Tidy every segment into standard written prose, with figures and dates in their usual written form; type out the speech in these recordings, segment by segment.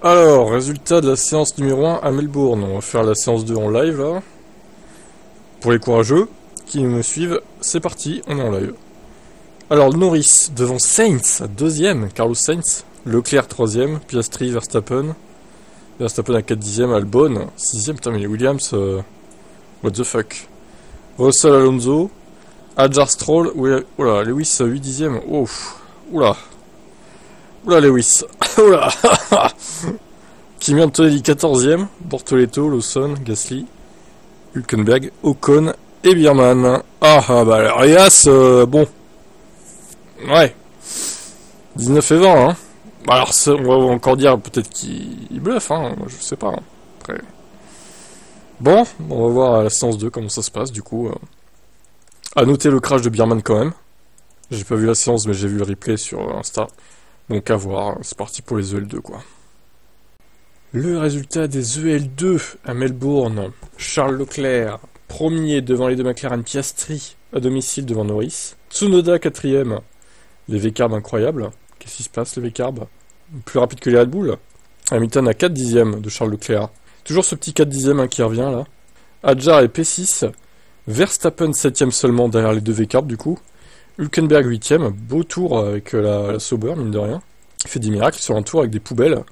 Alors, résultat de la séance numéro 1 à Melbourne. On va faire la séance 2 en live là. Pour les courageux qui me suivent, c'est parti, on est en live. Alors, Norris devant Sainz, deuxième, Carlos Sainz. Leclerc, troisième, Piastri, Verstappen. Verstappen à 4 dixièmes, Albon, 6ème, putain mais les Williams, what the fuck. Russell, Alonso, Adjar, Stroll, oula, Lewis 8 dixièmes, oula, Lewis, oula, Kimi Antonelli 14ème, Bortoleto, Lawson, Gasly, Hülkenberg, Ocon et Biermann. Ah bah Arias, bon, ouais, 19 et 20 hein. Alors on va encore dire peut-être qu'il bluffe, hein, je sais pas. Hein. Après. Bon, on va voir à la séance 2 comment ça se passe du coup. À noter le crash de Biermann quand même. J'ai pas vu la séance mais j'ai vu le replay sur Insta. Donc à voir, c'est parti pour les EL2 quoi. Le résultat des EL2 à Melbourne. Charles Leclerc, premier devant les deux McLaren, Piastri à domicile devant Norris. Tsunoda 4ème. Les V-carbs incroyables. Qu'est-ce qui se passe, les V-carbs? Plus rapide que les Red Bull. Hamilton à 4 dixièmes de Charles Leclerc. Toujours ce petit 4 dixièmes hein, qui revient là. Adjar et P6. Verstappen 7ème seulement derrière les deux V-carbs du coup. Hülkenberg 8ème. Beau tour avec la Sauber, mine de rien. Il fait des miracles sur un tour avec des poubelles.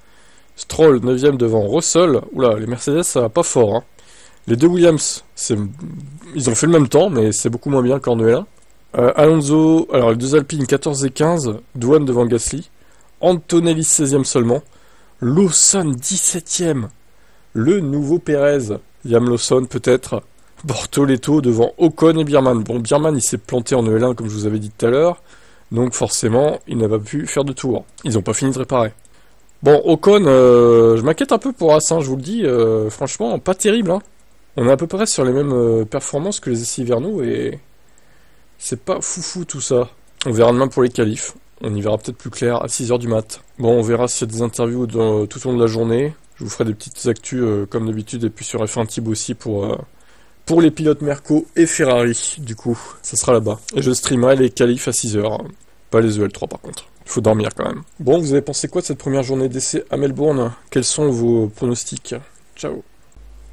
Stroll 9ème devant Russell. Oula, les Mercedes ça va pas fort. Hein. Les deux Williams, ils ont fait le même temps, mais c'est beaucoup moins bien qu'en E1. Alonso, alors les deux Alpines 14 et 15, Douane devant Gasly, Antonelli 16ème seulement, Lawson 17ème, le nouveau Perez, Liam Lawson peut-être, Bortoleto devant Ocon et Biermann. Bon, Biermann il s'est planté en E1 comme je vous avais dit tout à l'heure, donc forcément il n'a pas pu faire de tour, ils n'ont pas fini de réparer. Bon, Ocon, je m'inquiète un peu pour As, hein, je vous le dis, franchement pas terrible, hein. On est à peu près sur les mêmes performances que les essais hivernaux et... c'est pas foufou tout ça. On verra demain pour les qualifs. On y verra peut-être plus clair à 6h du mat. Bon, on verra s'il y a des interviews tout au long de la journée. Je vous ferai des petites actus comme d'habitude. Et puis sur F1 Tib aussi pour les pilotes Merco et Ferrari. Du coup, ça sera là-bas. Et je streamerai les qualifs à 6h. Pas les EL3 par contre. Il faut dormir quand même. Bon, vous avez pensé quoi de cette première journée d'essai à Melbourne? Quels sont vos pronostics? Ciao.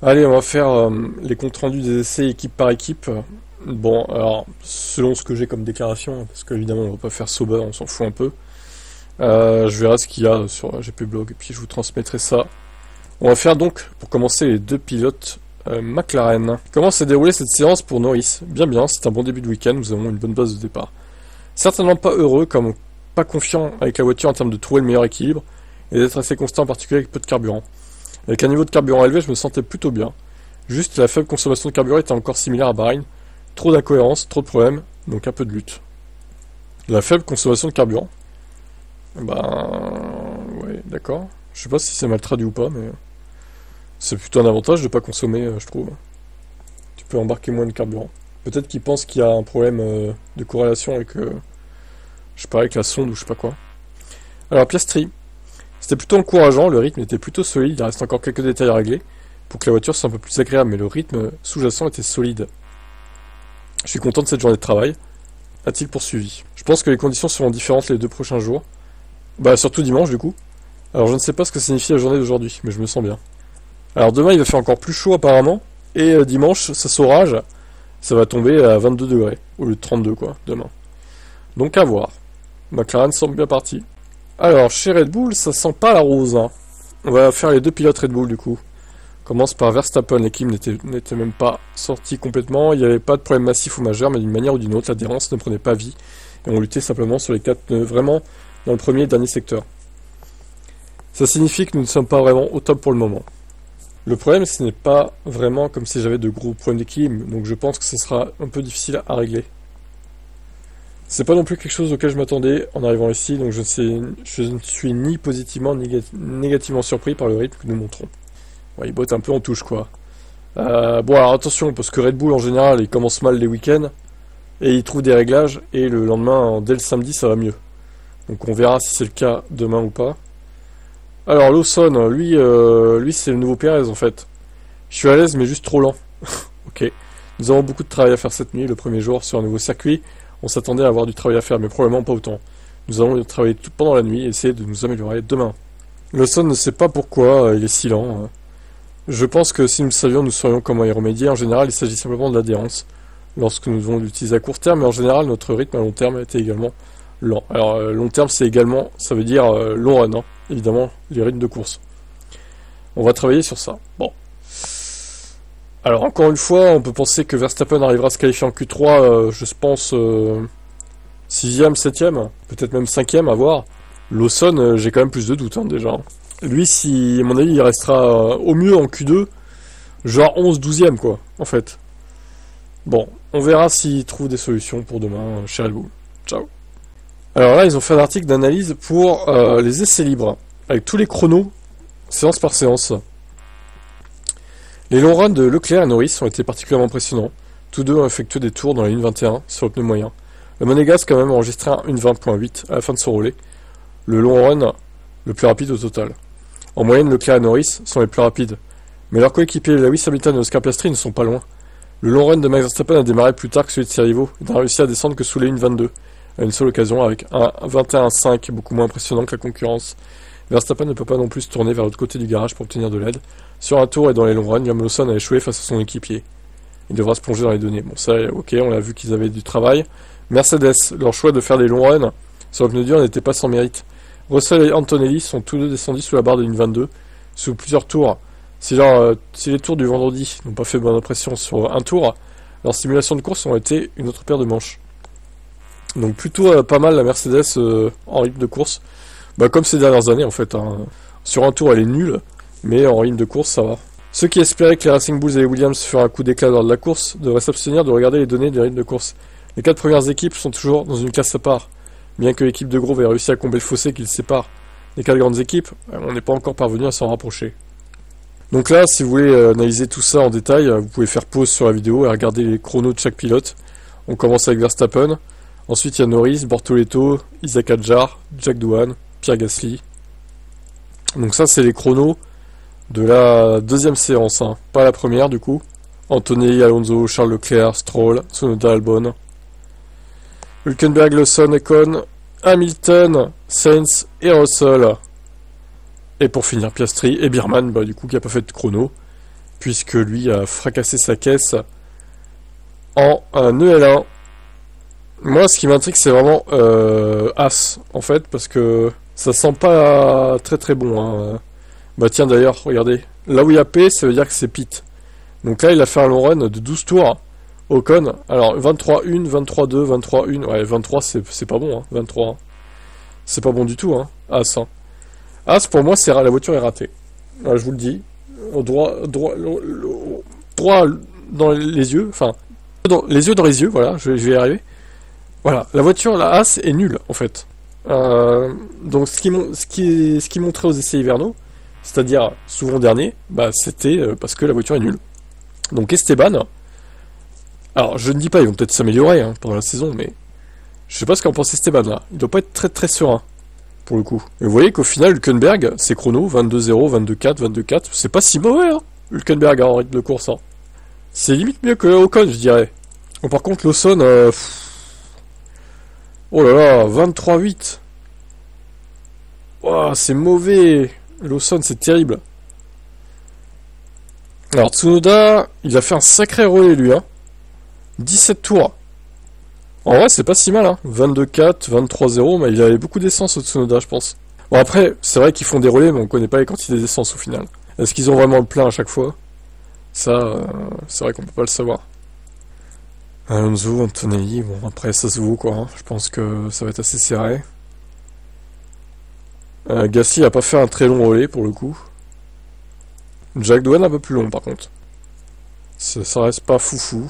Allez, on va faire les comptes rendus des essais équipe par équipe. Bon, alors, selon ce que j'ai comme déclaration, parce qu'évidemment on va pas faire Sauber, on s'en fout un peu, je verrai ce qu'il y a sur GP Blog, et puis je vous transmettrai ça. On va faire donc, pour commencer, les deux pilotes McLaren. Comment s'est déroulée cette séance pour Norris? Bien, c'est un bon début de week-end, nous avons une bonne base de départ. Certainement pas heureux, comme pas confiant avec la voiture en termes de trouver le meilleur équilibre, et d'être assez constant en particulier avec peu de carburant. Avec un niveau de carburant élevé, je me sentais plutôt bien. Juste, la faible consommation de carburant était encore similaire à Bahreïn. Trop d'incohérences, trop de problèmes, donc un peu de lutte. La faible consommation de carburant. Ouais, d'accord. Je sais pas si c'est mal traduit ou pas, mais... c'est plutôt un avantage de pas consommer, je trouve. Tu peux embarquer moins de carburant. Peut-être qu'ils pensent qu'il y a un problème de corrélation avec... je sais pas, avec la sonde ou je sais pas quoi. Alors, Piastri. C'était plutôt encourageant, le rythme était plutôt solide, il reste encore quelques détails à régler, pour que la voiture soit un peu plus agréable, mais le rythme sous-jacent était solide. Je suis content de cette journée de travail, a-t-il poursuivi. Je pense que les conditions seront différentes les 2 prochains jours. Bah surtout dimanche du coup. Alors je ne sais pas ce que signifie la journée d'aujourd'hui, mais je me sens bien. Alors demain il va faire encore plus chaud apparemment, et dimanche ça s'orage, ça va tomber à 22 degrés, au lieu de 32 quoi, demain. Donc à voir. McLaren semble bien parti. Alors chez Red Bull ça sent pas la rose, hein. On va faire les deux pilotes Red Bull du coup. Commence par Verstappen, l'équipe n'était même pas sortie complètement, il n'y avait pas de problème massif ou majeur, mais d'une manière ou d'une autre, l'adhérence ne prenait pas vie, et on luttait simplement sur les 4 pneus, vraiment dans le premier et dernier secteur. Ça signifie que nous ne sommes pas vraiment au top pour le moment. Le problème, ce n'est pas vraiment comme si j'avais de gros problèmes d'équilibre, donc je pense que ce sera un peu difficile à régler. C'est pas non plus quelque chose auquel je m'attendais en arrivant ici, donc je ne suis ni positivement ni négativement surpris par le rythme que nous montrons. Ouais, il botte un peu en touche quoi. Bon alors attention, parce que Red Bull en général, il commence mal les week-ends, et il trouve des réglages, et le lendemain, dès le samedi, ça va mieux. Donc on verra si c'est le cas demain ou pas. Alors Lawson, lui c'est le nouveau Perez en fait. Je suis à l'aise mais juste trop lent. Ok. Nous avons beaucoup de travail à faire cette nuit, le premier jour sur un nouveau circuit. On s'attendait à avoir du travail à faire, mais probablement pas autant. Nous allons travailler tout pendant la nuit et essayer de nous améliorer demain. Lawson ne sait pas pourquoi il est silent. Je pense que si nous savions, nous saurions comment y remédier. En général, il s'agit simplement de l'adhérence. Lorsque nous devons l'utiliser à court terme, mais en général, notre rythme à long terme a été également lent. Alors, long terme, c'est également, ça veut dire long run, hein. Évidemment, les rythmes de course. On va travailler sur ça. Bon. Alors, encore une fois, on peut penser que Verstappen arrivera à se qualifier en Q3, je pense, 6ème, 7ème, peut-être même 5ème, à voir. Lawson, j'ai quand même plus de doutes, hein, déjà. Lui, si, à mon avis, il restera au mieux en Q2, genre 11, 12ème, quoi, en fait. Bon, on verra s'il trouve des solutions pour demain chez Red Bull. Ciao. Alors là, ils ont fait un article d'analyse pour les essais libres, avec tous les chronos, séance par séance. Les longs runs de Leclerc et Norris ont été particulièrement impressionnants. Tous deux ont effectué des tours dans la ligne 21 sur le pneu moyen. Le Monégasque a quand même enregistré un 1.20.8 à la fin de son relais, le long run le plus rapide au total. En moyenne, Leclerc et Norris sont les plus rapides, mais leurs coéquipiers Lewis Hamilton et Oscar Piastri ne sont pas loin. Le long run de Max Verstappen a démarré plus tard que celui de ses rivaux et n'a réussi à descendre que sous les 1.22, à une seule occasion avec un 21.5 beaucoup moins impressionnant que la concurrence. Verstappen ne peut pas non plus se tourner vers l'autre côté du garage pour obtenir de l'aide. Sur un tour et dans les longs runs, Liam Lawson a échoué face à son équipier. Il devra se plonger dans les données. Bon, ça, ok, on a vu qu'ils avaient du travail. Mercedes, leur choix de faire des longs runs sur le pneu dur n'était pas sans mérite. Russell et Antonelli sont tous deux descendus sous la barre de ligne 22, sous plusieurs tours. Si les tours du vendredi n'ont pas fait bonne impression sur un tour, leurs simulations de course ont été une autre paire de manches. Donc plutôt pas mal la Mercedes en rythme de course. Bah, comme ces dernières années en fait. Hein. Sur un tour elle est nulle, mais en rythme de course ça va. Ceux qui espéraient que les Racing Bulls et les Williams feraient un coup d'éclat lors de la course devraient s'abstenir de regarder les données des rythmes de course. Les 4 premières équipes sont toujours dans une classe à part. Bien que l'équipe de Grove ait réussi à combler le fossé qui les sépare. Les 4 grandes équipes, on n'est pas encore parvenu à s'en rapprocher. Donc là, si vous voulez analyser tout ça en détail, vous pouvez faire pause sur la vidéo et regarder les chronos de chaque pilote. On commence avec Verstappen. Ensuite, il y a Norris, Bortoleto, Isaac Hadjar, Jack Doohan, Pierre Gasly. Donc ça, c'est les chronos de la deuxième séance, hein. Pas la première du coup. Antonelli, Alonso, Charles Leclerc, Stroll, Tsunoda, Albon, Hülkenberg, Lawson, Ocon, Hamilton, Sainz et Russell. Et pour finir, Piastri et Biermann, bah, du coup, qui n'a pas fait de chrono, puisque lui a fracassé sa caisse en un EL1. Moi, ce qui m'intrigue, c'est vraiment As, en fait, parce que ça sent pas très très bon. Hein. Bah tiens, d'ailleurs, regardez. Là où il y a P, ça veut dire que c'est Pit. Donc là, il a fait un long run de 12 tours. Ocon, alors 23-1, 23-2, 23-1. Ouais, 23, c'est pas bon, hein, 23. Hein. C'est pas bon du tout, hein, As. Hein. As, pour moi, la voiture est ratée. Voilà, je vous le dis. Droit dans les yeux, enfin, les yeux dans les yeux, voilà, je vais y arriver. Voilà, la voiture, la As, est nulle, en fait. Donc, ce qui montrait aux essais hivernaux, c'est-à-dire souvent dernier, bah, c'était parce que la voiture est nulle. Donc, Esteban, alors, je ne dis pas, ils vont peut-être s'améliorer hein, pendant la saison, mais je sais pas ce qu'en pense Esteban, là. Il doit pas être très très serein. Pour le coup. Et vous voyez qu'au final, Hülkenberg, ses chronos, 22-0, 22-4, 22-4, c'est pas si mauvais, hein, Hülkenberg, hein, en rythme de course, hein. C'est limite mieux que Ocon, je dirais. Bon, par contre, Lawson, oh là là, 23-8. Oh, c'est mauvais. Lawson, c'est terrible. Alors, Tsunoda, il a fait un sacré relais, lui, hein. 17 tours. En vrai, c'est pas si mal, hein. 22-4, 23-0, mais il avait beaucoup d'essence au Tsunoda, je pense. Bon, après, c'est vrai qu'ils font des relais, mais on connaît pas les quantités d'essence au final. Est-ce qu'ils ont vraiment le plein à chaque fois? Ça, c'est vrai qu'on peut pas le savoir. Alonso, Antonelli, bon, après, ça se vaut, quoi. Hein. Je pense que ça va être assez serré. Gasly a pas fait un très long relais, pour le coup. Jack Doohan un peu plus long, par contre. Ça reste pas foufou.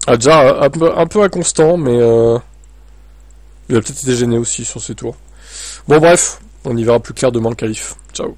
Hadjar un peu inconstant, mais il a peut-être été gêné aussi sur ses tours. Bon bref, on y verra plus clair demain le qualif. Ciao.